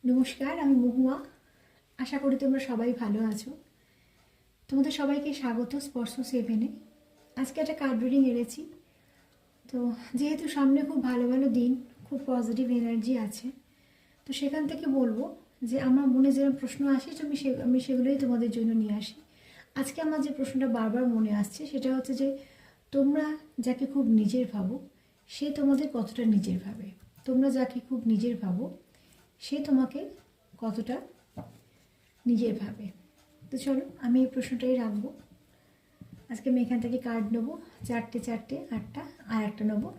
নমস্কার, আমি মহুয়া। আশা করি তোমরা সবাই ভালো আছো। তোমাদের সবাইকে স্বাগত স্পর্শ সেভেনে। আজকে একটা কার্ড রিডিং এনেছি। তো যেহেতু সামনে খুব ভালো ভালো দিন, খুব পজিটিভ এনার্জি আছে, তো সেখান থেকে বলবো যে আমার মনে যেরকম প্রশ্ন আসে আমি সেগুলোই তোমাদের জন্য নিয়ে আসি। আজকে আমার যে প্রশ্নটা বারবার মনে আসছে সেটা হচ্ছে যে তোমরা যাকে খুব নিজের ভাবো সে তোমাদের কতটা নিজের ভাবে। তোমরা যাকে খুব নিজের ভাবো সে তোমাকে কতটা নিজের ভাবে। তো চলো আমি এই প্রশ্নটাই রাখবো। আজকে আমি এখান থেকে কার্ড নেবো, চারটে চারটে আটটা, আর একটা নেবো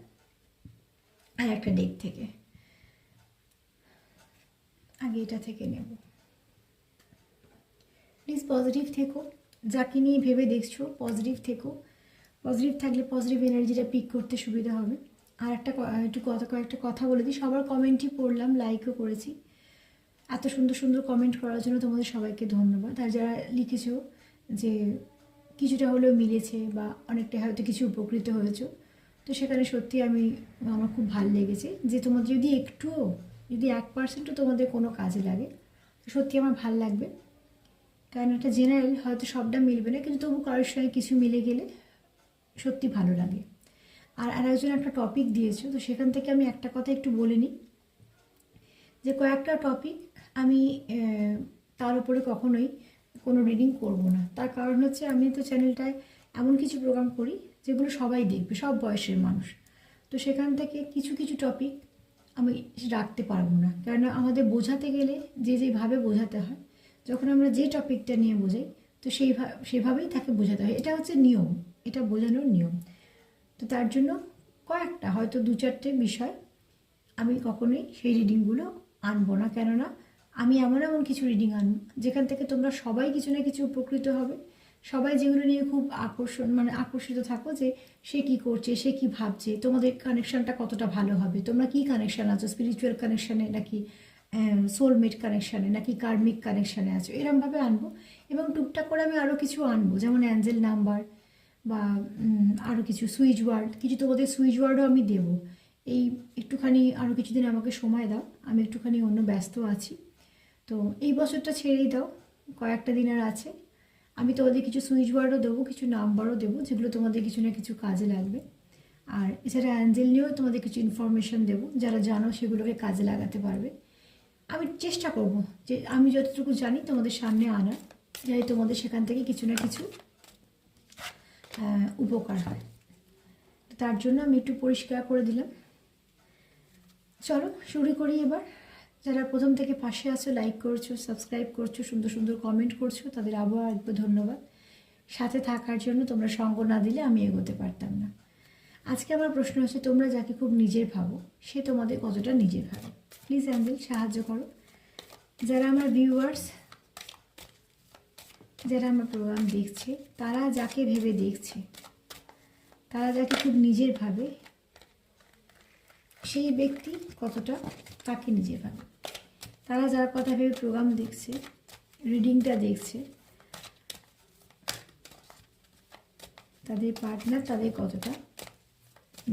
আর একটা ডেক থেকে। আগে এটা থেকে নেব। প্লিজ পজিটিভ থেকো, যাকে নিয়ে ভেবে দেখছো পজিটিভ থেকো। পজিটিভ থাকলে পজিটিভ এনার্জিটা পিক করতে সুবিধা হবে। আর একটু কয়েকটা কথা বলে দিই। সবার কমেন্টই পড়লাম, লাইকও করেছি। এত সুন্দর সুন্দর কমেন্ট করার জন্য তোমাদের সবাইকে ধন্যবাদ। আর যারা লিখেছো যে কিছুটা হলেও মিলেছে বা অনেকটা হয়তো কিছু উপকৃত হয়েছো, তো সেখানে সত্যি আমার খুব ভালো লেগেছে যে তোমাদের যদি 1% তোমাদের কোনো কাজে লাগে, তো সত্যি আমার ভাল লাগবে। কারণ একটা জেনারেল হয়তো সবটা মিলবে না, কিন্তু তবু কারোর সঙ্গে কিছু মিলে গেলে সত্যি ভালো লাগে। আর একজন একটা টপিক দিয়েছো, তো সেখান থেকে আমি একটা কথা একটু বলে নিই যে কয়েকটা টপিক আমি তার উপরে কখনোই কোনো রিডিং করব না। তার কারণ হচ্ছে আমি তো চ্যানেলটায় এমন কিছু প্রোগ্রাম করি যেগুলো সবাই দেখবে, সব বয়সের মানুষ। তো সেখান থেকে কিছু কিছু টপিক আমি রাখতে পারবো না, কেননা আমাদের বোঝাতে গেলে যেভাবে বোঝাতে হয়, যখন আমরা যে টপিকটা নিয়ে বোঝাই, তো সেভাবেই তাকে বোঝাতে হয়। এটা হচ্ছে নিয়ম, এটা বোঝানোর নিয়ম। তো তার জন্য কয়েকটা হয়তো 2-4টে বিষয় আমি কখনোই সেই রিডিংগুলো আনবো না। কেননা আমি এমন এমন কিছু রিডিং আনবো যেখান থেকে তোমরা সবাই কিছু না কিছু উপকৃত হবে। সবাই যেগুলো নিয়ে খুব আকর্ষিত থাকো যে সে কী করছে, সে কী ভাবছে, তোমাদের কানেকশানটা কতটা ভালো হবে, তোমরা কী কানেকশান আছো, স্পিরিচুয়াল কানেকশানে নাকি সোলমেট কানেকশানে নাকি কার্মিক কানেকশানে আছো, এরমভাবে আনবো। এবং টুকটাক করে আমি আরও কিছু আনবো, যেমন অ্যাঞ্জেল নাম্বার বা আরও কিছু সুইচ ওয়ার্ড, কিছু তোমাদের সুইচ ওয়ার্ডও আমি দেবো। এই একটুখানি আরও কিছুদিন আমাকে সময় দাও, আমি একটুখানি অন্য ব্যস্ত আছি। তো এই বছরটা ছেড়েই দাও, কয়েকটা দিন আর আছে। আমি তোমাদের কিছু সুইচ ওয়ার্ডও দেবো, কিছু নাম্বারও দেবো, যেগুলো তোমাদের কিছু না কিছু কাজে লাগবে। আর এছাড়া অ্যাঞ্জেল নিয়েও তোমাদের কিছু ইনফরমেশান দেবো, যারা জানো সেগুলোকে কাজে লাগাতে পারবে। আমি চেষ্টা করব যে আমি যতটুকু জানি তোমাদের সামনে আনার, যাই তোমাদের সেখান থেকে কিছু না কিছু উপকার হয়। তো তার জন্য আমি একটু পরিষ্কার করে দিলাম। চলো শুরু করি এবার। যারা প্রথম থেকে পাশে আছো, লাইক করছো, সাবস্ক্রাইব করছো, সুন্দর সুন্দর কমেন্ট করছো, তাদের আবার একবার ধন্যবাদ। সাথে থাকার জন্য। তোমরা সঙ্গ না দিলে আমি এগোতে পারতাম না। আজকে আমার প্রশ্ন হচ্ছে তোমরা যাকে খুব নিজের ভাবো সে তোমাদের কতটা নিজের ভাবে। প্লিজ অ্যাঞ্জেল সাহায্য করো। যারা আমার ভিউয়ার্স, যারা আমার প্রোগ্রাম দেখছে, তারা যাকে ভেবে দেখছে, তারা যাকে খুব নিজের ভাবে, সেই ব্যক্তি কতটা তাকে নিজের ভাবে। তারা যার কথা ভেবে প্রোগ্রাম দেখছে, রিডিংটা দেখছে, তাদের পার্টনার তাদের কতটা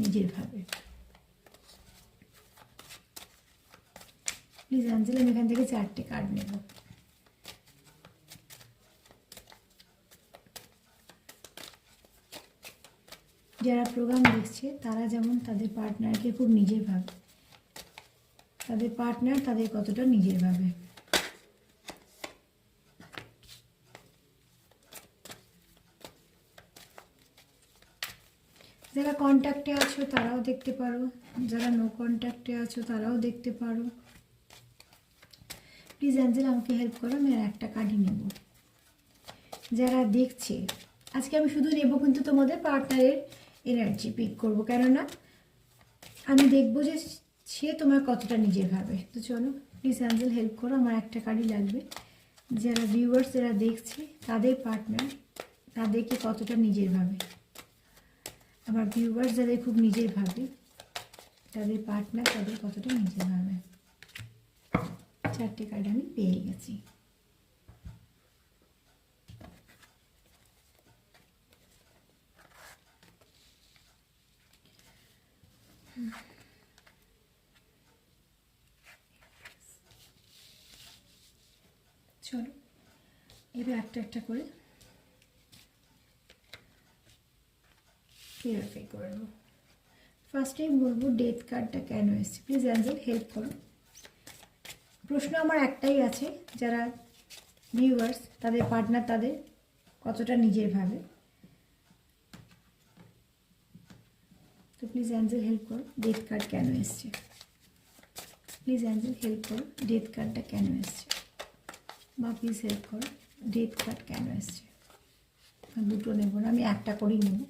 নিজের ভাবে। প্লিজ অ্যাঞ্জেল, আমি এখান থেকে 4টে কার্ড নেব। যারা প্রোগ্রাম দেখছে তারা যেমন তাদের পার্টনারকে খুব নিজের ভাবে, তাদের পার্টনার তাদের কতটা নিজের ভাবে। যারা কন্ট্যাক্টে আছো তারাও দেখতে পারো, যারা নো কন্ট্যাক্টে আছো তারাও দেখতে পারো। প্লিজ অ্যাঞ্জেল আমাকে হেল্প করো, আমি আর একটা কার্ডই নেব। যারা দেখছে, আজকে আমি শুধু নেব কিন্তু তোমাদের পার্টনারের এনার্জি পিক করবো, কেননা আমি দেখবো যে সে তোমার কতটা নিজের ভাবে। তো চলো প্লিজ অ্যাঞ্জেল হেল্প করো, আমার একটা কার্ডই লাগবে। যারা ভিউয়ার্স, যারা দেখছে, তাদের পার্টনার তাদেরকে কতটা নিজের ভাবে। আমার ভিউয়ার্স যাদের খুব নিজের ভাবে, তাদের পার্টনার তাদের কতটা নিজের ভাবে। 4টে কার্ড আমি পেয়ে গেছি। চলো এবার একটা একটা করে ক্লিয়ারিফাই করে নেব। ফার্স্টেই বলবো ডেথ কার্ডটা কেন এসছে, প্লিজ অ্যাঞ্জেল হেল্প করো। প্রশ্ন আমার একটাই আছে, যারা ভিউয়ার্স তাদের পার্টনার তাদের কতটা নিজের ভাবে, তো প্লিজ অ্যাঞ্জেল হেল্প করো, ডেথ কার্ড কেন এসছে। প্লিজ অ্যাঞ্জেল হেল্প করো, ডেথ কার্ডটা কেন এসছে। বা প্লিজ হেল্প করো, ডেথ কার্ড কেন এসছে। দুটো নেব না, আমি একটা করেই নেব।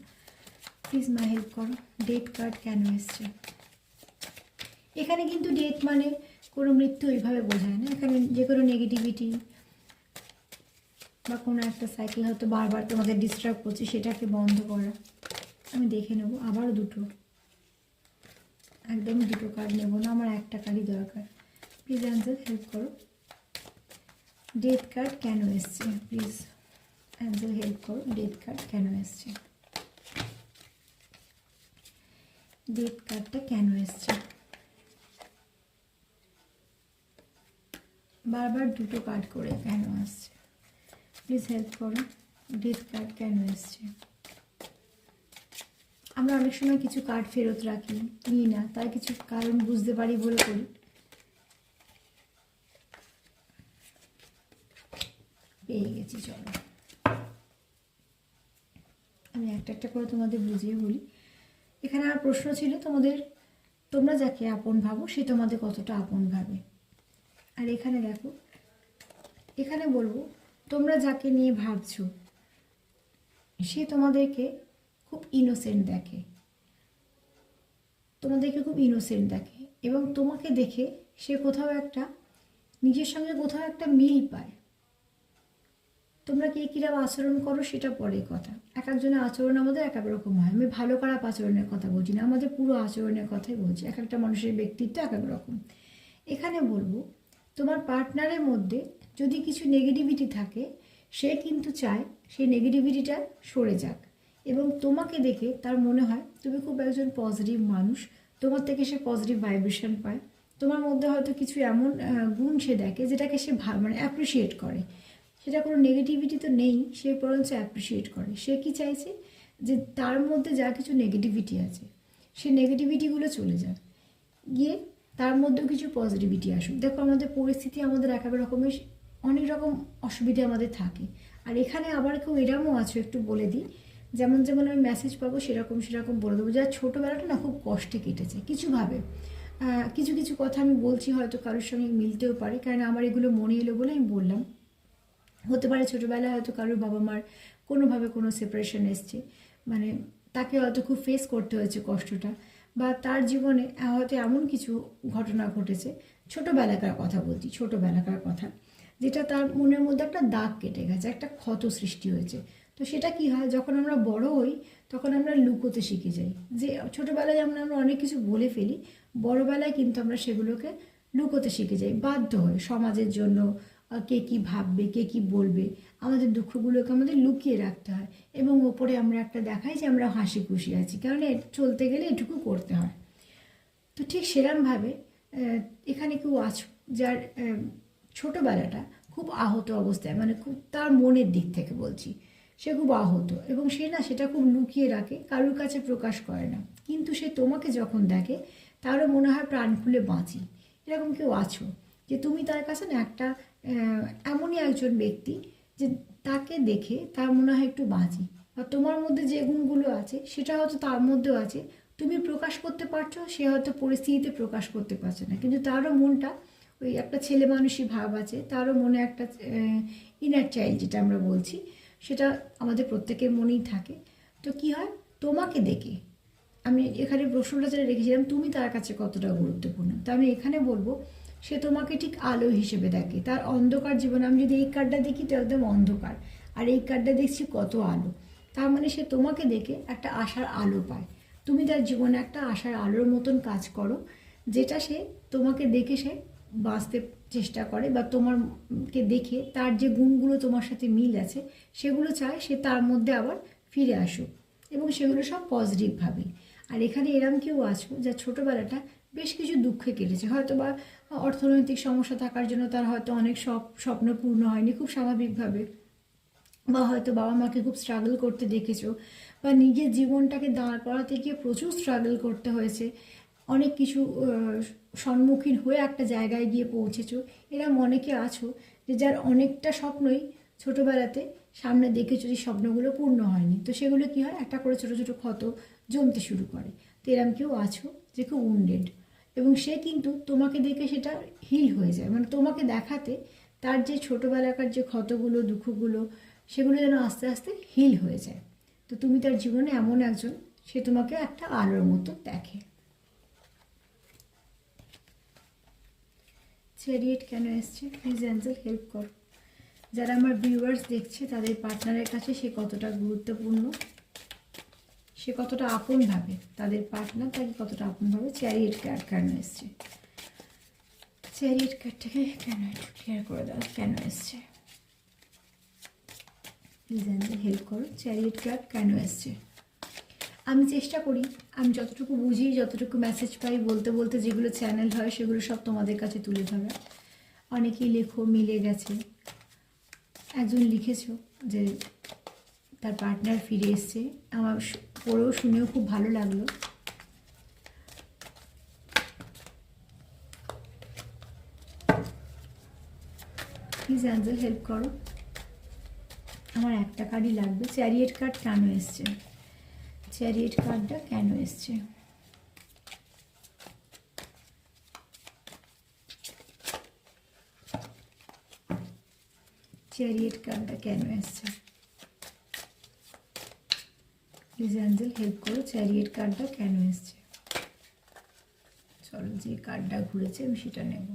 প্লিজ মা হেল্প করো, ডেথ কার্ড কেন এসছে। এখানে কিন্তু ডেথ মানে কোনো মৃত্যু ওইভাবে বোঝায় না, এখানে যে কোনো নেগেটিভিটি বা কোনো একটা সাইকেল হয়তো বারবার তোমাদের ডিস্টার্ব করছে, সেটাকে বন্ধ করা। আমি দেখে নেব, আবারও দুটো, একদমই দুটো কার্ড নেব না, আমার একটা কার্ডই দরকার। প্লিজ অ্যাঞ্জেল হেল্প করো, ডেথ কার্ড কেন এসছে। প্লিজ অ্যাঞ্জেল হেল্প করো, ডেথ কার্ড কেন এসছে। ডেথ কার্ডটা কেন এসছে। বারবার দুটো কার্ড করে কেন আসছে। প্লিজ হেল্প করো, ডেথ কার্ড কেন এসছে। আমরা অনেক সময় কিছু কার্ড ফেরত রাখি, নিই না, তার কিছু কারণ বুঝতে পারি বলে করি। পেয়ে গেছি, চলো আমি একটা একটা করে তোমাদের বুঝিয়ে বলি। এখানে আমার প্রশ্ন ছিল তোমাদের, তোমরা যাকে আপন ভাবো সে তোমাদের কতটা আপন ভাবে। আর এখানে দেখো, এখানে বলবো তোমরা যাকে নিয়ে ভাবছো সে তোমাদেরকে খুব ইনোসেন্ট দেখে, তোমাদেরকে খুব ইনোসেন্ট দেখে, এবং তোমাকে দেখে সে কোথাও একটা নিজের সঙ্গে কোথাও একটা মিল পায়। তোমরা কে কীরকম আচরণ করো সেটা পরের কথা, এক একজনের আচরণ আমাদের এক এক রকম হয়। আমি ভালো খারাপ আচরণের কথা বলছি না, আমাদের পুরো আচরণের কথাই বলছি। এক একটা মানুষের ব্যক্তিত্ব এক এক রকম। এখানে বলবো তোমার পার্টনারের মধ্যে যদি কিছু নেগেটিভিটি থাকে, সে কিন্তু চায় সেই নেগেটিভিটিটা সরে যাক, এবং তোমাকে দেখে তার মনে হয় তুমি খুব একজন পজিটিভ মানুষ, তোমার থেকে সে পজিটিভ ভাইব্রেশন পায়। তোমার মধ্যে হয়তো কিছু এমন গুণ সে দেখে যেটাকে সে মানে অ্যাপ্রিসিয়েট করে। সেটা কোনো নেগেটিভিটি তো নেই, সে বরঞ্চ অ্যাপ্রিসিয়েট করে। সে কি চাইছে যে তার মধ্যে যা কিছু নেগেটিভিটি আছে সে নেগেটিভিটিগুলো চলে যাক, গিয়ে তার মধ্যেও কিছু পজিটিভিটি আসুক। দেখো আমাদের পরিস্থিতি আমাদের এক এক রকমের, অনেক রকম অসুবিধা আমাদের থাকে। আর এখানে আবার কেউ এরমও আছো, একটু বলে দিই, যেমন যেমন আমি মেসেজ পাবো সেরকম সেরকম বলে দেবো। যার ছোটোবেলাটা না খুব কষ্টে কেটেছে কিছুভাবে, কিছু কিছু কথা আমি বলছি হয়তো কারোর সঙ্গে মিলতেও পারে, কারণ আমার এগুলো মনে এলো বলে আমি বললাম। হতে পারে ছোটোবেলায় হয়তো কারোর বাবা মার কোনোভাবে কোনো সেপারেশন এসছে, মানে তাকে হয়তো খুব ফেস করতে হয়েছে কষ্টটা, বা তার জীবনে হয়তো এমন কিছু ঘটনা ঘটেছে, ছোটোবেলাকার কথা বলছি, ছোটোবেলাকার কথা, যেটা তার মনের মধ্যে একটা দাগ কেটে গেছে, একটা ক্ষত সৃষ্টি হয়েছে। তো সেটা কি হয়, যখন আমরা বড় হই তখন আমরা লুকোতে শিখে যাই। যে ছোটোবেলায় যেমন আমরা অনেক কিছু বলে ফেলি, বড়োবেলায় কিন্তু আমরা সেগুলোকে লুকোতে শিখে যাই বাধ্য হয়ে, সমাজের জন্য, কে কী ভাববে, কে কী বলবে, আমাদের দুঃখগুলোকে আমাদের লুকিয়ে রাখতে হয়, এবং ওপরে আমরা একটা দেখাই যে আমরা হাসি খুশি আছি, কারণ চলতে গেলে এটুকু করতে হয়। তো ঠিক সেরমভাবে এখানে কেউ আছো যার ছোটোবেলাটা খুব আহত অবস্থায়, মানে খুব তার মনের দিক থেকে বলছি, সে খুব আহত, এবং সে না সেটা খুব লুকিয়ে রাখে, কারোর কাছে প্রকাশ করে না। কিন্তু সে তোমাকে যখন দেখে তারও মনে হয় প্রাণ খুলে বাঁচি। এরকম কেউ আছো যে তুমি তার কাছে না একটা এমনই একজন ব্যক্তি যে তাকে দেখে তার মনে হয় একটু বাঁচি, বা তোমার মধ্যে যে গুণগুলো আছে সেটা হয়তো তার মধ্যেও আছে, তুমি প্রকাশ করতে পারছো, সে হয়তো পরিস্থিতিতে প্রকাশ করতে পারছে না, কিন্তু তারও মনটা ওই একটা ছেলে মানুষই ভাব আছে, তারও মনে একটা ইনার চাইল্ড যেটা আমরা বলছি, সেটা আমাদের প্রত্যেকের মনেই থাকে। তো কি হয়, তোমাকে দেখে, আমি এখানে প্রশ্নটা যেটা রেখেছিলাম তুমি তার কাছে কতটা গুরুত্বপূর্ণ, তো আমি এখানে বলবো সে তোমাকে ঠিক আলো হিসেবে দেখে। তার অন্ধকার জীবনে, আমি যদি এই কার্ডটা দেখি তো একদম অন্ধকার, আর এই কার্ডটা দেখছি কত আলো, তার মানে সে তোমাকে দেখে একটা আশার আলো পায়। তুমি তার জীবনে একটা আশার আলোর মতন কাজ করো, যেটা সে তোমাকে দেখে সে বাঁচতে চেষ্টা করে, বা তোমারকে দেখে তার যে গুণগুলো তোমার সাথে মিল আছে সেগুলো চায় সে তার মধ্যে আবার ফিরে আসুক, এবং সেগুলো সব পজিটিভভাবে। আর এখানে এরম কেউ আছো যা ছোটোবেলাটা বেশ কিছু দুঃখে কেটেছে, হয়তো বা অর্থনৈতিক সমস্যা থাকার জন্য তার হয়তো অনেক স্বপ্ন পূর্ণ হয়নি খুব স্বাভাবিকভাবে, বা হয়তো বাবা মাকে খুব স্ট্রাগল করতে দেখেছো, বা নিজের জীবনটাকে দাঁড় করাতে গিয়ে প্রচুর স্ট্রাগল করতে হয়েছে, অনেক কিছু সম্মুখীন হয়ে একটা জায়গায় গিয়ে পৌঁছেছো। এরা অনেকে আছো যে যার অনেকটা স্বপ্নই ছোটোবেলাতে সামনে দেখেছো যে স্বপ্নগুলো পূর্ণ হয়নি, তো সেগুলো কী হয়, একটা করে ছোটো ছোটো ক্ষত জমতে শুরু করে। তো এরম কেউ আছো যে খুব উন্ডেড, এবং সে কিন্তু তোমাকে দেখে সেটা হিল হয়ে যায়, মানে তোমাকে দেখাতে তার যে ছোটোবেলাকার যে ক্ষতগুলো দুঃখগুলো সেগুলো যেন আস্তে আস্তে হিল হয়ে যায়। তো তুমি তার জীবনে এমন একজন, সে তোমাকে একটা আলোর মতো দেখে। চ্যারিয়েট কেন এসছে, প্লিজ অ্যাঞ্জেল হেল্প করো। যারা আমার ভিউয়ার্স দেখছে তাদের পার্টনারের কাছে সে কতটা গুরুত্বপূর্ণ, সে কতটা আপন ভাবে, তাদের পার্টনার তাকে কতটা আপন ভাবে। চ্যারিয়েট কার্ড কেন এসছে, চ্যারিয়েট কার্ডটাকে কেন একটু ক্লিয়ার করে দাও, কেন এসছে প্লিজ অ্যাঞ্জেল হেল্প করো। চ্যারিয়েট কার্ড কেন এসছে, আমি চেষ্টা করি, আমি যতটুকু বুঝি, যতটুকু মেসেজ পাই, বলতে বলতে যেগুলো চ্যানেল হয় সেগুলো সব তোমাদের কাছে তুলে ধরা। অনেকেই লেখো মিলে গেছে, একজন লিখেছো যে তার পার্টনার ফিরে এসছে, আমার পড়েও শুনেও খুব ভালো লাগলো। প্লিজ অ্যাঞ্জেল হেল্প করো, আমার একটা কার্ডই লাগবে। চ্যারিয়েট কার্ড কেন এসছে, চ্যারিয়েট কার্ডটা কেন এসছে, চ্যারিয়েট কার্ডটা কেন এসছে, প্লিজ অ্যাঞ্জেল হেল্প করো। চ্যারিয়েট কার্ডটা কেন এসছে, চলো যে কার্ডটা ঘুরেছে আমি সেটা নেব।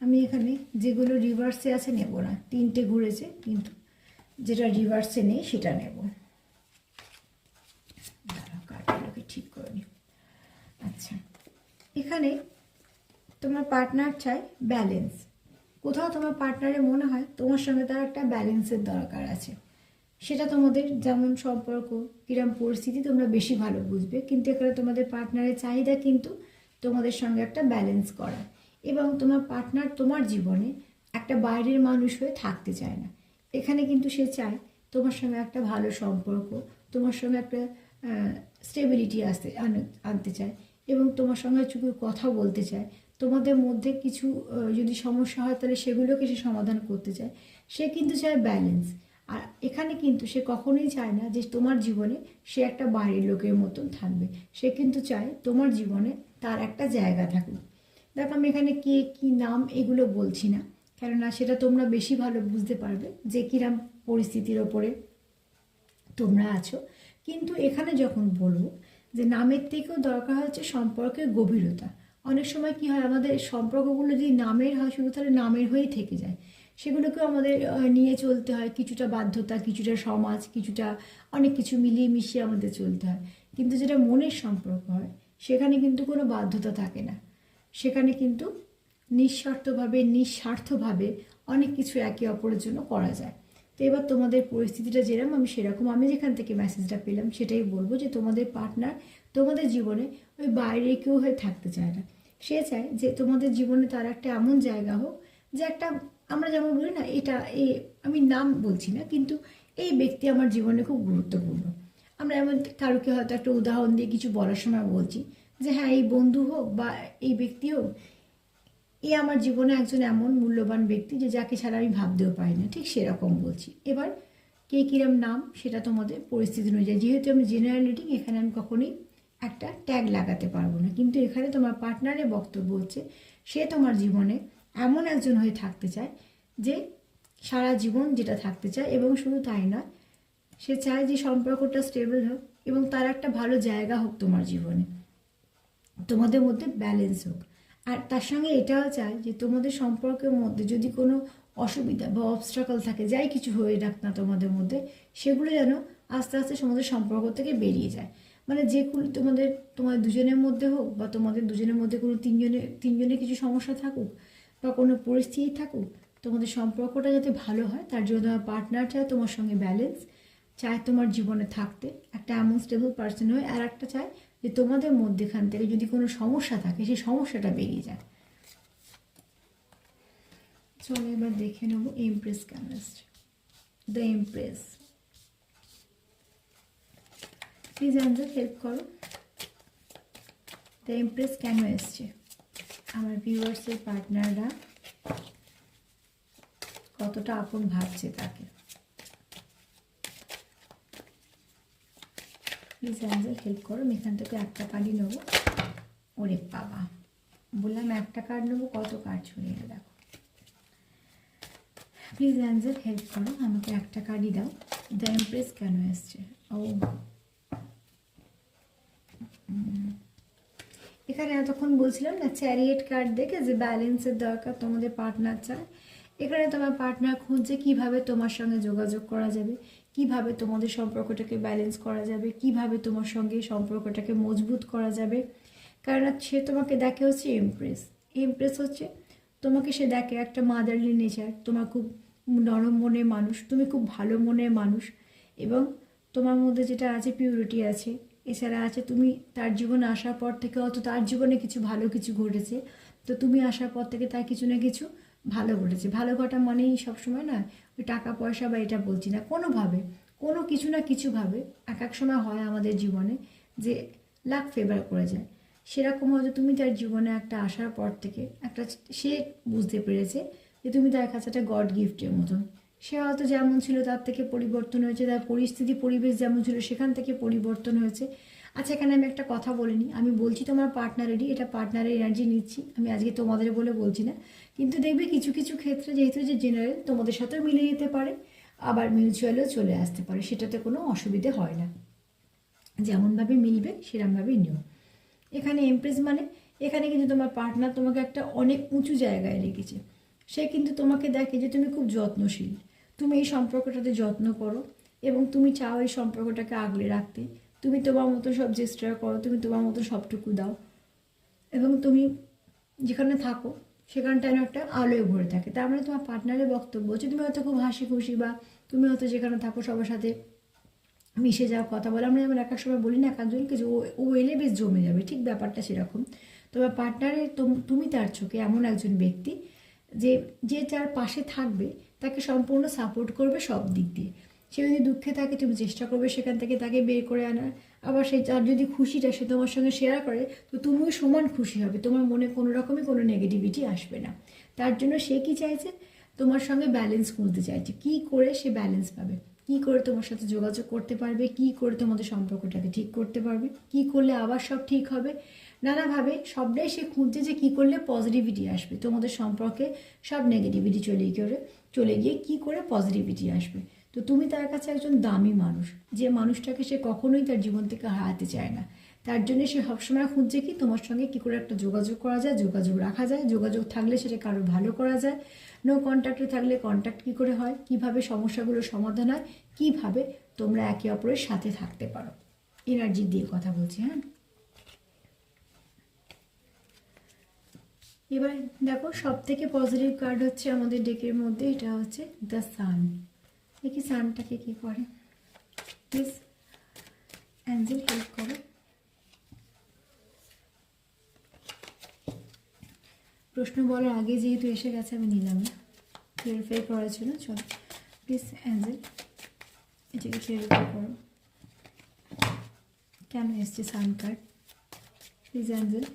আমি এখানে যেগুলো রিভার্সে আছে নেব না, তিনটে ঘুরেছে কিন্তু যেটা রিভার্সে নেই সেটা নেব। কার্ডগুলোকে ঠিক করে নিই। আচ্ছা, এখানে তোমার পার্টনার চাই ব্যালেন্স। কোথাও তোমার পার্টনারের মনে হয় তোমার সঙ্গে তার একটা ব্যালেন্সের দরকার আছে, সেটা তোমাদের যেমন সম্পর্ক কিরম পরিস্থিতি তোমরা বেশি ভালো বুঝবে, কিন্তু এখানে তোমাদের পার্টনারের চাহিদা কিন্তু তোমাদের সঙ্গে একটা ব্যালেন্স করা, এবং তোমার পার্টনার তোমার জীবনে একটা বাইরের মানুষ হয়ে থাকতে চায় না। এখানে কিন্তু সে চায় তোমার সঙ্গে একটা ভালো সম্পর্ক, তোমার সঙ্গে একটা স্টেবিলিটি আনতে চায়, এবং তোমার সঙ্গে চুপে কথা বলতে চায়। তোমাদের মধ্যে কিছু যদি সমস্যা হয় তাহলে সেগুলোকে সে সমাধান করতে চায়। সে কিন্তু চায় ব্যালেন্স। আর এখানে কিন্তু সে কখনোই চায় না যে তোমার জীবনে সে একটা বাইরের লোকের মতন থাকবে, সে কিন্তু চায় তোমার জীবনে তার একটা জায়গা থাকুক। দেখো আমি এখানে কে কী নাম এগুলো বলছি না, কেননা সেটা তোমরা বেশি ভালো বুঝতে পারবে যে কিরম পরিস্থিতির ওপরে তোমরা আছো। কিন্তু এখানে যখন বলবো যে নামের থেকেও দরকার হচ্ছে সম্পর্কের গভীরতা। অনেক সময় কি হয়, আমাদের সম্পর্কগুলো যদি নামের হয় শুধু, তাহলে নামের হয়েই থেকে যায়। সেগুলোকেও আমাদের নিয়ে চলতে হয়, কিছুটা বাধ্যতা, কিছুটা সমাজ, কিছুটা অনেক কিছু মিলিয়ে মিশিয়ে আমাদের চলতে হয়। কিন্তু যেটা মনের সম্পর্ক হয় সেখানে কিন্তু কোনো বাধ্যতা থাকে না, সেখানে কিন্তু নিঃস্বার্থভাবে অনেক কিছু একে অপরের জন্য করা যায়। তো এবার তোমাদের পরিস্থিতিটা যেরকম, আমি সেরকম, আমি যেখান থেকে মেসেজটা পেলাম সেটাই বলবো যে তোমাদের পার্টনার তোমাদের জীবনে ওই বাইরে কেউ হয়ে থাকতে চায় না। সে চায় যে তোমাদের জীবনে তার একটা এমন জায়গা হোক যে একটা, আমরা যেমন বলি না, এটা আমি নাম বলছি না, কিন্তু এই ব্যক্তি আমার জীবনে খুব গুরুত্বপূর্ণ। আমরা এমন কারোকে হয়তো একটা উদাহরণ দিয়ে কিছু বলার সময় বলছি যে হ্যাঁ, এই বন্ধু হোক বা এই ব্যক্তি হোক, এ আমার জীবনে একজন এমন মূল্যবান ব্যক্তি যে যাকে ছাড়া আমি ভাবতেও পারি না, ঠিক সেরকম বলছি। এবার কে কিরম নাম সেটা তোমাদের পরিস্থিতি অনুযায়ী, যেহেতু আমি জেনারেলিটি, এখানে আমি কখনোই একটা ট্যাগ লাগাতে পারবো না, কিন্তু এখানে তোমার পার্টনারের বক্তব্য হচ্ছে সে তোমার জীবনে এমন একজন হয়ে থাকতে চায় যে সারা জীবন যেটা থাকতে চায়, এবং শুধু তাই নয়, সে চায় যে সম্পর্কটা স্টেবল হোক এবং তার একটা ভালো জায়গা হোক তোমার জীবনে, তোমাদের মধ্যে ব্যালেন্স হোক। আর তার সঙ্গে এটাও চায় যে তোমাদের সম্পর্কের মধ্যে যদি কোনো অসুবিধা বা অবস্ট্রাকল থাকে, যাই কিছু হয়ে যাক না তোমাদের মধ্যে, সেগুলো যেন আস্তে আস্তে তোমাদের সম্পর্ক থেকে বেরিয়ে যায়। মানে যে তোমাদের দুজনের মধ্যে হোক বা তোমাদের দুজনের মধ্যে কোনো তিনজনের কিছু সমস্যা থাকুক বা কোনো পরিস্থিতি থাকুক, তোমাদের সম্পর্কটা যাতে ভালো হয় তার জন্য তোমার পার্টনার চায় তোমার সঙ্গে ব্যালেন্স, চায় তোমার জীবনে থাকতে, একটা এমন স্টেবল পার্সন হয়, আর একটা চায় যে তোমাদের মধ্যেখান থেকে যদি কোনো সমস্যা থাকে সেই সমস্যাটা বেরিয়ে যায়। চলো এবার দেখে নেবো এমপ্রেস কেন এসছে। The empress, please Angel help করো। দ্য এমপ্রেস কেন এসছে? আমার ভিউয়ার্সের পার্টনাররা কতটা আপন ভাবছে তাকে। প্লিজ অ্যাঞ্জেল হেল্প করো। আমি এখান থেকে একটা কার্ডই নেবো। ওরে বাবা, বললাম একটা কার্ড নেবো, কত কার্ড ছড়িয়ে এলো দেখো। প্লিজ অ্যাঞ্জেল হেল্প করো, আমাকে একটা কার্ডই দাও। দ্য এমপ্রেস কেন এসছে? ও, এখানে এতক্ষণ বলছিলাম না চ্যারিয়েট কার্ড দেখে যে ব্যালেন্সের দরকার, তোমাদের পার্টনার চায়। এখানে তোমার পার্টনার খুঁজছে কীভাবে তোমার সঙ্গে যোগাযোগ করা যাবে, কিভাবে তোমাদের সম্পর্কটাকে ব্যালেন্স করা যাবে, কিভাবে তোমার সঙ্গে সম্পর্কটাকে মজবুত করা যাবে। কারণ সে তোমাকে দেখে হচ্ছে এমপ্রেস। এমপ্রেস হচ্ছে তোমাকে সে দেখে একটা মাদারলি নেচার, তোমার খুব নরম মনের মানুষ, তুমি খুব ভালো মনের মানুষ, এবং তোমার মধ্যে যেটা আছে পিউরিটি আছে। এছাড়া আছে তুমি তার জীবনে আসার পর থেকে হয়তো তার জীবনে কিছু ভালো কিছু ঘটেছে, তো তুমি আসার পর থেকে তার কিছু না কিছু ভালো ঘটেছে। ভালো ঘটা মানেই সবসময় না ওই টাকা পয়সা বা এটা বলছি না, কোনোভাবে কোনো কিছু না কিছুভাবে এক এক সময় হয় আমাদের জীবনে যে লাক ফেভার করে যায়। সেরকম হয়তো তুমি তার জীবনে একটা আসার পর থেকে একটা সে বুঝতে পেরেছে যে তুমি তার কাছে একটা গড গিফটের মতন। সে হয়তো যেমন ছিল তার থেকে পরিবর্তন হয়েছে, তার পরিস্থিতি পরিবেশ যেমন ছিল সেখান থেকে পরিবর্তন হয়েছে। আচ্ছা, এখানে আমি একটা কথা বলিনি, আমি বলছি তোমার পার্টনারেরই, এটা পার্টনারের এনার্জি নিচ্ছি আমি আজকে, তোমাদের বলে বলছি না। কিন্তু দেখবে কিছু কিছু ক্ষেত্রে যেহেতু যে জেনারেল তোমাদের সাথেও মিলে যেতে পারে, আবার মিউচুয়ালও চলে আসতে পারে, সেটাতে কোনো অসুবিধে হয় না। যেমনভাবে মিলবে সেরকমভাবেই নিও। এখানে এমপ্রেস মানে এখানে কিন্তু তোমার পার্টনার তোমাকে একটা অনেক উঁচু জায়গায় রেখেছে। সে কিন্তু তোমাকে দেখে যে তুমি খুব যত্নশীল, তুমি এই সম্পর্কটাতে যত্ন করো এবং তুমি চাও এই সম্পর্কটাকে আগলে রাখতে। তুমি তোমার মতো সব চেষ্টা করো, তুমি তোমার মতো সবটুকু দাও, এবং তুমি যেখানে থাকো সেখানটা যেন একটা আলোয় ভরে থাকে। তার মানে তোমার পার্টনারের বক্তব্য হচ্ছে তুমি হয়তো খুব হাসি খুশি, বা তুমি হয়তো যেখানে থাকো সবার সাথে মিশে যাওয়া, কথা বলে। আমরা যেমন এক এক সময় বলি না এক একজনকে যে ও এলে বেশ জমে যাবে, ঠিক ব্যাপারটা সেরকম। তবে পার্টনারে তুমি তার চোখে এমন একজন ব্যক্তি যে যে যার পাশে থাকবে তাকে সম্পূর্ণ সাপোর্ট করবে সব দিক দিয়ে। সে যদি দুঃখে থাকে তুমি চেষ্টা করবে সেখান থেকে তাকে বের করে আনার, আবার সেই তার যদি খুশিটা সে তোমার সঙ্গে শেয়ার করে তো তুমিও সমান খুশি হবে, তোমার মনে কোনো রকমই কোনো নেগেটিভিটি আসবে না। তার জন্য সে কি চাইছে, তোমার সঙ্গে ব্যালেন্স খুঁজতে চাইছে, কি করে সে ব্যালেন্স পাবে, কি করে তোমার সাথে যোগাযোগ করতে পারবে, কি করে তোমাদের সম্পর্কটাকে ঠিক করতে পারবে, কি করলে আবার সব ঠিক হবে। নানাভাবে সবটাই সে খুঁজছে যে কী করলে পজিটিভিটি আসবে তোমাদের সম্পর্কে, সব নেগেটিভিটি চলে গিয়ে কী করে পজিটিভিটি আসবে। তো তুমি তার কাছে একজন দামি মানুষ, যে মানুষটাকে সে কখনোই তার জীবন থেকে হারাতে চায় না। তার জন্য সে সবসময় খুঁজছে কি তোমার সঙ্গে কী করে একটা যোগাযোগ করা যায়, যোগাযোগ রাখা যায়, যোগাযোগ থাকলে সেটা কারো ভালো করা যায়। নো কন্ট্যাক্টে থাকলে কন্ট্যাক্ট কী করে হয়, কীভাবে সমস্যাগুলোর সমাধান হয়, কীভাবে তোমরা একে অপরের সাথে থাকতে পারো। এনার্জি দিয়ে কথা বলছি। হ্যাঁ, এবার দেখো সব থেকে পজিটিভ কার্ড হচ্ছে আমাদের ডেকের মধ্যে, এটা হচ্ছে দ্য সান। দেখি সানটাকে কী করে। প্লিজ অ্যাঞ্জেল হেল্প করো। প্রশ্ন বলার আগে যেহেতু এসে গেছে আমি নিলাম না, ক্লিয়ারিফাই করার জন্য। চলো প্লিজ অ্যাঞ্জেল এটাকে ক্লিয়ারিফাই করো, কেন এসছে sun card. Please Angel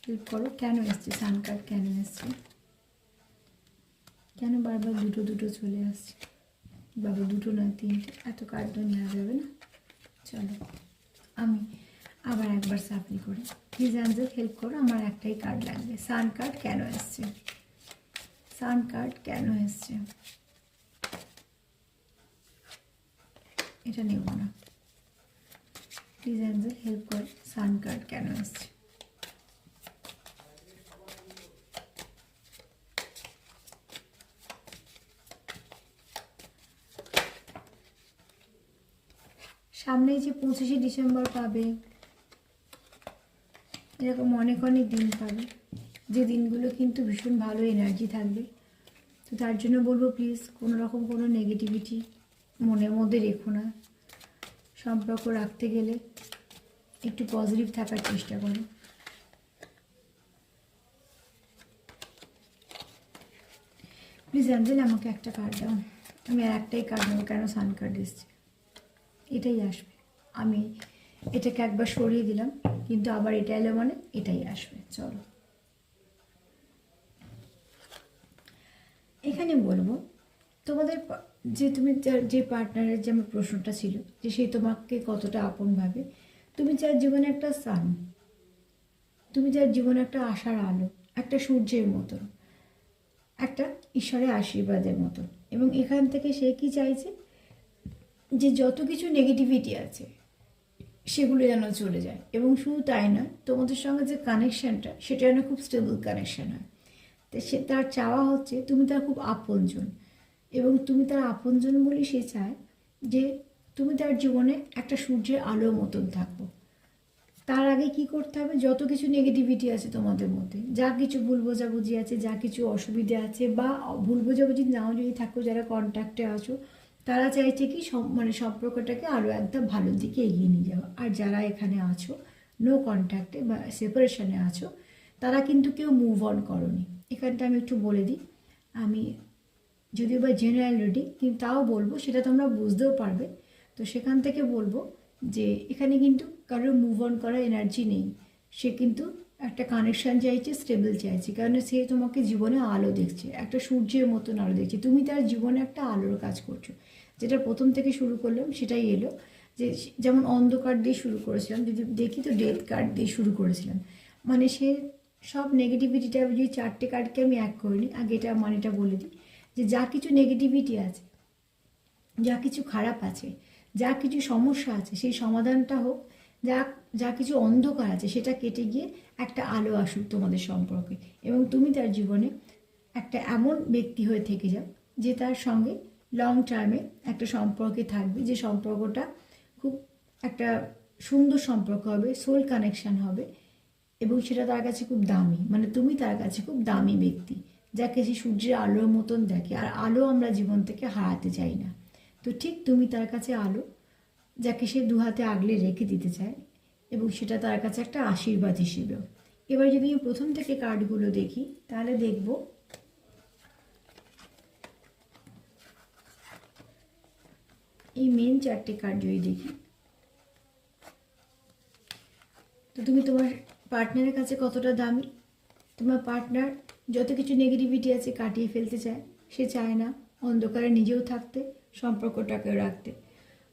help করো, কেন এসছে সান কার্ড, কেন এসছে, কেন বারবার দুটো দুটো চলে আসছে। বাবা দুটো নয় তিনটে, এত কার্ড নেওয়া যাবে না। চলো আমি আবার একবার সাপ্লি করি। প্লিজ অ্যাঞ্জেল হেল্প করো, আমার একটাই কার্ড লাগবে। সান কার্ড কেন এসছে, সান কার্ড কেন এসছে, এটা নেব না। প্লিজ অ্যাঞ্জেল হেল্প করো, সান কার্ড কেন এসছে। সামনেই যে 25শে ডিসেম্বর পাবে, এরকম অনেক অনেক দিন পাবে, যে দিনগুলো কিন্তু ভীষণ ভালো এনার্জি থাকবে। তো তার জন্য বলবো প্লিজ কোনো রকম কোনো নেগেটিভিটি মনের মধ্যে রেখো না। সম্পর্ক রাখতে গেলে একটু পজিটিভ থাকার চেষ্টা করো। প্লিজ অ্যাঞ্জেল আমাকে একটা কার্ড দাও। আমি আর একটাই কার্ড নেবো, কেন সান কার্ড এসছে, এটাই আসবে। আমি এটাকে একবার সরিয়ে দিলাম, কিন্তু আবার এটা এলো মানে এটাই আসবে। চলো, এখানে বলবো তোমাদের যে তুমি যে পার্টনারের যে আমার প্রশ্নটা ছিল যে সে তোমাকে কতটা আপন ভাবে, তুমি যার জীবনে একটা সান, তুমি যার জীবনে একটা আশার আলো, একটা সূর্যের মতন, একটা ঈশ্বরের আশীর্বাদের মতন। এবং এখান থেকে সে কি চাইছে যে যত কিছু নেগেটিভিটি আছে সেগুলো যেন চলে যায়। এবং শুধু তাই নয়, তোমাদের সঙ্গে যে কানেকশানটা সেটা যেন খুব স্টেবল কানেকশান হয়। তো সে তার চাওয়া হচ্ছে তুমি তার খুব আপনজন, এবং তুমি তার আপনজন বলেই সে চায় যে তুমি তার জীবনে একটা সূর্যের আলোর মতন থাকো। তার আগে কি করতে হবে, যত কিছু নেগেটিভিটি আছে তোমাদের মধ্যে, যা কিছু ভুল বোঝাবুঝি আছে, যা কিছু অসুবিধে আছে, বা ভুল বোঝাবুঝি নাও যদি থাকো, যারা কন্ট্যাক্টে আছো তারা চাইছে কি মানে সম্পর্কটাকে আরও একদম ভালোর দিকে এগিয়ে নিয়ে যাওয়া। আর যারা এখানে আছো নো কন্ট্যাক্টে বা সেপারেশনে আছো, তারা কিন্তু কেউ মুভ অন করনি। এখানটা আমি একটু বলে দিই, আমি যদিও বা জেনারেল রিডিং, কিন্তু তাও বলবো, সেটা তোমরা বুঝতেও পারবে। তো সেখান থেকে বলবো যে এখানে কিন্তু কারোর মুভ অন করার এনার্জি নেই। সে কিন্তু একটা কানেকশান চাইছে, স্টেবল চাইছে, কারণ সে তোমাকে জীবনে আলো দেখছে, একটা সূর্যের মতন আলো দেখছে। তুমি তার জীবনে একটা আলোর কাজ করছো, যেটা প্রথম থেকে শুরু করলাম সেটাই এলো। যে যেমন অন্ধকার দিয়ে শুরু করেছিলাম, যদি দেখি তো ডেথ কার্ড দিয়ে শুরু করেছিলাম। মানে সে সব নেগেটিভিটিটা, যদি 4টে কার্ডকে আমি এক করে নিই, আগে এটা মানেটা বলে দিই যে যা কিছু নেগেটিভিটি আছে, যা কিছু খারাপ আছে, যা কিছু সমস্যা আছে, সেই সমাধানটা হোক। যা যা কিছু অন্ধকার আছে সেটা কেটে গিয়ে একটা আলো আসুক তোমাদের সম্পর্কে। এবং তুমি তার জীবনে একটা এমন ব্যক্তি হয়ে থেকে যাও যে তার সঙ্গে লং টার্মে একটা সম্পর্কে থাকবে, যে সম্পর্কটা খুব একটা সুন্দর সম্পর্ক হবে, সোল কানেকশান হবে। এবং সেটা তার কাছে খুব দামি, মানে তুমি তার কাছে খুব দামি ব্যক্তি, যাকে সে সূর্যের আলোর মতন দেখে। আর আলো আমরা জীবন থেকে হারাতে চাই না। তো ঠিক তুমি তার কাছে আলো, যাকে সে দু হাতে আগলে রেখে দিতে চায়, এবং সেটা তার কাছে একটা আশীর্বাদ হিসেবেও। এবার যদি আমি প্রথম থেকে কার্ডগুলো দেখি, তাহলে দেখব এই মেন 4টে কার্ড যদি দেখি, তো তুমি তোমার পার্টনারের কাছে কতটা দামি। তোমার পার্টনার যত কিছু নেগেটিভিটি আছে কাটিয়ে ফেলতে চায়। সে চায় না অন্ধকারে নিজেও থাকতে, সম্পর্কটাকেও রাখতে।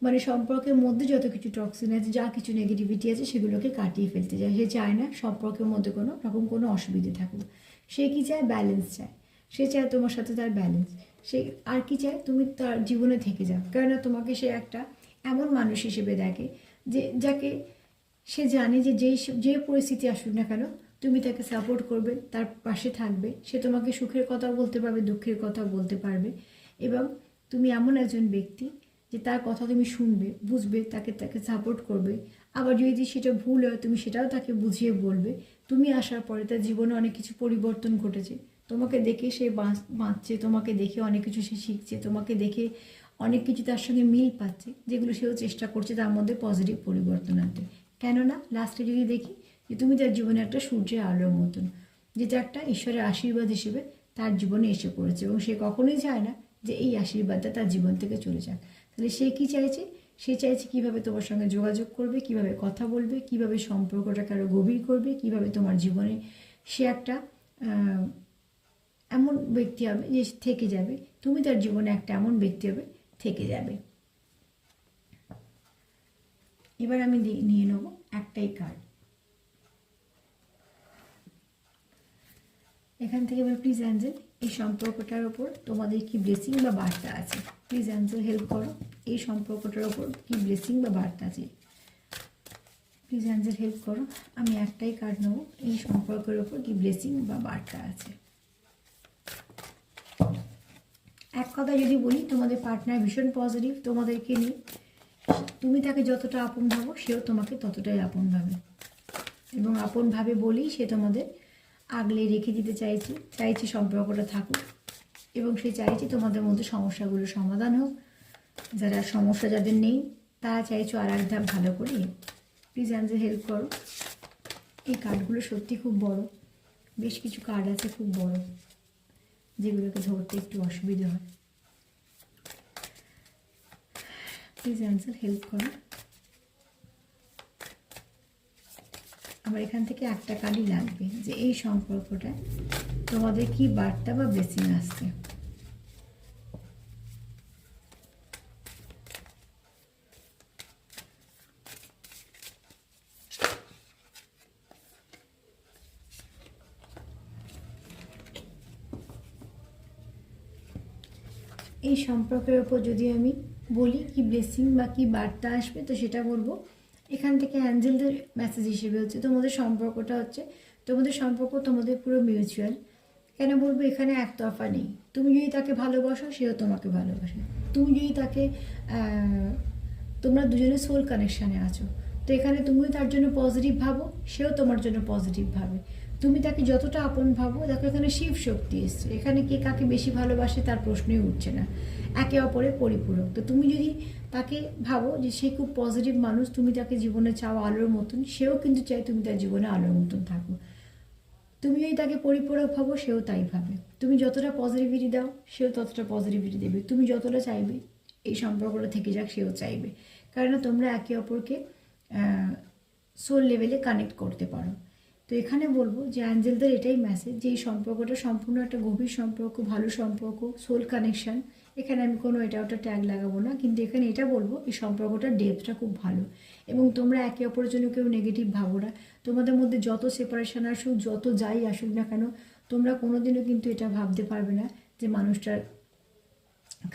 মানে সম্পর্কের মধ্যে যত কিছু টক্সিন আছে, যা কিছু নেগেটিভিটি আছে, সেগুলোকে কাটিয়ে ফেলতে চায়। সে চায় না সম্পর্কের মধ্যে কোনো রকম কোনো অসুবিধে থাকুক। সে কি চায়, ব্যালেন্স চায়। সে চায় তোমার সাথে তার ব্যালেন্স। সে আর কি চায়, তুমি তার জীবনে থেকে যাও। কেননা তোমাকে সে একটা এমন মানুষ হিসেবে দেখে যে যাকে সে জানে যে যে পরিস্থিতি আসুক না কেন, তুমি তাকে সাপোর্ট করবে, তার পাশে থাকবে। সে তোমাকে সুখের কথা বলতে পারবে, দুঃখের কথা বলতে পারবে। এবং তুমি এমন একজন ব্যক্তি যে তার কথা তুমি শুনবে, বুঝবে, তাকে সাপোর্ট করবে। আবার যদি সেটা ভুল হয়, তুমি সেটাও তাকে বুঝিয়ে বলবে। তুমি আসার পরে তার জীবনে অনেক কিছু পরিবর্তন ঘটেছে। তোমাকে দেখে সে বাঁচছে, তোমাকে দেখে অনেক কিছু সে শিখছে, তোমাকে দেখে অনেক কিছু তার সঙ্গে মিল পাচ্ছে, যেগুলো সেও চেষ্টা করছে তার মধ্যে পজিটিভ পরিবর্তন আনতে। কেননা লাস্টে যদি দেখি যে তুমি তার জীবনে একটা সূর্যের আলোর মতন, যেটা একটা ঈশ্বরের আশীর্বাদ হিসেবে তার জীবনে এসে পড়েছে। এবং সে কখনোই চায় না যে এই আশীর্বাদটা তার জীবন থেকে চলে যাক। তাহলে সে কী চাইছে, সে চাইছে কীভাবে তোমার সঙ্গে যোগাযোগ করবে, কীভাবে কথা বলবে, কীভাবে সম্পর্কটাকে আরও গভীর করবে, কীভাবে তোমার জীবনে সে একটা এমন ব্যক্তি হবে যে থেকে যাবে। তুমি তার জীবনে একটা এমন ব্যক্তি হবে থেকে যাবে। এবার আমি নিয়ে নেব একটাই কার্ড। এখান থেকে এবার প্লিজ অ্যাঞ্জেল, এই সম্পর্কটার ওপর তোমাদের কি ব্লেসিং বা বার্তা আছে? প্লিজ অ্যাঞ্জেল হেল্প করো, এই সম্পর্কটার ওপর কি ব্লেসিং বা বার্তা আছে? প্লিজ অ্যাঞ্জেল হেল্প করো। আমি একটাই কার্ড নেব, এই সম্পর্কের ওপর কি ব্লেসিং বা বার্তা আছে। এক কথা যদি বলি, তোমাদের পার্টনার ভীষণ পজিটিভ তোমাদেরকে নিয়ে। তুমি তাকে যতটা আপন ভাবো, সেও তোমাকে ততটাই আপন ভাবে। এবং আপন ভাবে বলেই সে তোমাদের আগলে রেখে দিতে চাইছে সম্পর্কটা থাকুক। এবং সে চাইছে তোমাদের মধ্যে সমস্যাগুলো সমাধান হোক। যারা সমস্যা যাদের নেই, তারা চাইছো আর এক ধাপ ভালো করি। প্লিজ অ্যাঞ্জেল হেল্প করো। এই কার্ডগুলো সত্যি খুব বড়, বেশ কিছু কার্ড আছে খুব বড়, যেগুলোকে ধরতে একটু অসুবিধা হয়। প্লিজ অ্যাঞ্জেল হেল্প করো। আমার এখান থেকে একটা কার্ডই লাগবে, যে এই সম্পর্কটা তোমাদের কি বার্তা বা ব্লেসিং আসছে। এই সম্পর্কের ওপর যদি আমি বলি কি ব্লেসিং বা কি বার্তা আসবে, তো সেটা বলবো এখান থেকে অ্যাঞ্জেলদের মেসেজ হিসেবে হচ্ছে তোমাদের সম্পর্কটা হচ্ছে, তোমাদের সম্পর্ক তোমাদের পুরো মিউচুয়াল। কেন বলবো, এখানে একতরফা নেই। তুমি যদি তাকে ভালোবাসো, সেও তোমাকে ভালোবাসে। তুমি যদি তাকে তোমরা দুজনে সোল কানেকশানে আছো, তো এখানে তুমিও তার জন্য পজিটিভ ভাবো, সেও তোমার জন্য পজিটিভ ভাবে। তুমি তাকে যতটা আপন ভাবো, দেখো এখানে শিব শক্তি এসছে। এখানে কে কাকে বেশি ভালোবাসে তার প্রশ্নই উঠছে না, একে অপরের পরিপূরক। তো তুমি যদি তাকে ভাবো যে সে খুব পজিটিভ মানুষ, তুমি তাকে জীবনে চাও আলোর মতন, সেও কিন্তু চাই তুমি তার জীবনে আলোর মতন থাকো। তুমি যদি তাকে পরিপূরক ভাবো, সেও তাই ভাবে। তুমি যতটা পজিটিভিটি দাও, সেও ততটা পজিটিভিটি দেবে। তুমি যতটা চাইবে এই সম্পর্কটা থেকে যাক, সেও চাইবে। কারণ তোমরা একে অপরকে সোল লেভেলে কানেক্ট করতে পারো। তো এখানে বলবো যে অ্যাঞ্জেলদের এটাই মেসেজ, যে এই সম্পর্কটা সম্পূর্ণ একটা গভীর সম্পর্ক, ভালো সম্পর্ক, সোল কানেকশান। এখানে আমি কোনো এটা ওটা ট্যাগ লাগাবো না, কিন্তু এখানে এটা বলবো এই সম্পর্কটার ডেপথটা খুব ভালো, এবং তোমরা একে অপরের জন্য কেউ নেগেটিভ ভাবো না। তোমাদের মধ্যে যত সেপারেশন আসুক, যত যাই আসুক না কেন, তোমরা কোনোদিনও কিন্তু এটা ভাবতে পারবে না যে মানুষটার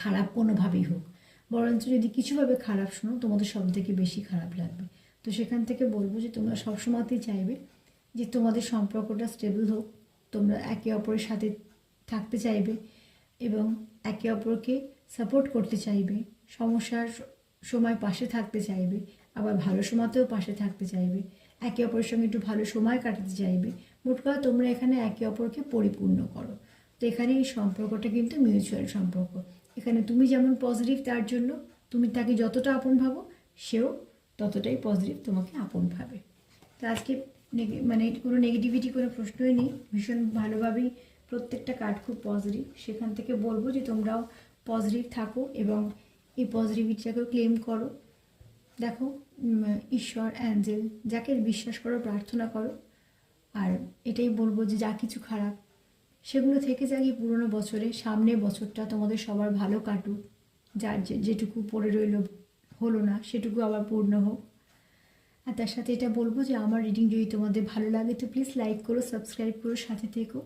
খারাপ কোনোভাবেই হোক। বরঞ্চ যদি কিছুভাবে খারাপ শোনো, তোমাদের সব থেকে বেশি খারাপ লাগবে। তো সেখান থেকে বলবো যে তোমরা সবসময়তেই চাইবে যে তোমাদের সম্পর্কটা স্টেবল হোক, তোমরা একে অপরের সাথে থাকতে চাইবে এবং একে অপরকে সাপোর্ট করতে চাইবে, সমস্যার সময় পাশে থাকতে চাইবে, আবার ভালো সময়তেও পাশে থাকতে চাইবে, একে অপরের সঙ্গে একটু ভালো সময় কাটাতে চাইবে। মোট কথা তোমরা এখানে একে অপরকে পরিপূর্ণ করো। তো এখানে এই সম্পর্কটা কিন্তু মিউচুয়াল সম্পর্ক। এখানে তুমি যেমন পজিটিভ তার জন্য, তুমি তাকে যতটা আপন ভাবো, সেও ততটাই পজিটিভ তোমাকে আপন ভাবে। তো আজকে মানে কোনো নেগেটিভিটি কোনো প্রশ্নই নেই, ভীষণ ভালোভাবেই প্রত্যেকটা কার্ড খুব পজিটিভ। সেখান থেকে বলবো যে তোমরাও পজিটিভ থাকো এবং এই পজিটিভিটিটাকেও ক্লেম করো। দেখো ঈশ্বর, অ্যাঞ্জেল, যাকে বিশ্বাস করো, প্রার্থনা করো। আর এটাই বলবো যে যা কিছু খারাপ সেগুলো থেকে যাক এই পুরোনো বছরে, সামনের বছরটা তোমাদের সবার ভালো কাটুক। যার যেটুকু পড়ে রইল হলো না, সেটুকু আবার পূর্ণ হোক। আর তার সাথে এটা বলবো যে আমার রিডিং যদি তোমাদের ভালো লাগে তো প্লিজ লাইক করো, সাবস্ক্রাইব করো, সাথে থেকো।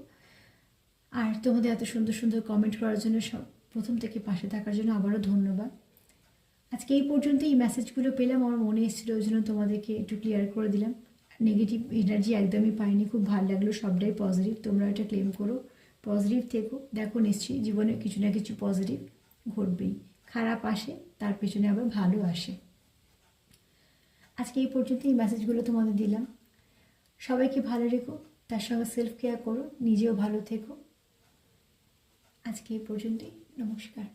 আর তোমাদের এত সুন্দর সুন্দর কমেন্ট করার জন্য, সব প্রথম থেকে পাশে থাকার জন্য আবারও ধন্যবাদ। আজকে এই পর্যন্ত এই মেসেজগুলো পেলাম, আমার মনে এসেছিলো, ওই জন্য তোমাদেরকে একটু ক্লিয়ার করে দিলাম। নেগেটিভ এনার্জি একদমই পাইনি, খুব ভালো লাগলো, সবটাই পজিটিভ। তোমরা এটা ক্লেম করো, পজিটিভ থেকো। দেখো নিশ্চয়ই জীবনে কিছু না কিছু পজিটিভ ঘটবেই। খারাপ আসে, তার পেছনে আবার ভালো আসে। আজকে এই পর্যন্ত এই মেসেজগুলো তোমাদের দিলাম। সবাইকে ভালো রেখো, তার সঙ্গে সেলফ কেয়ার করো, নিজেও ভালো থেকো। আজকে এই পর্যন্তই, নমস্কার।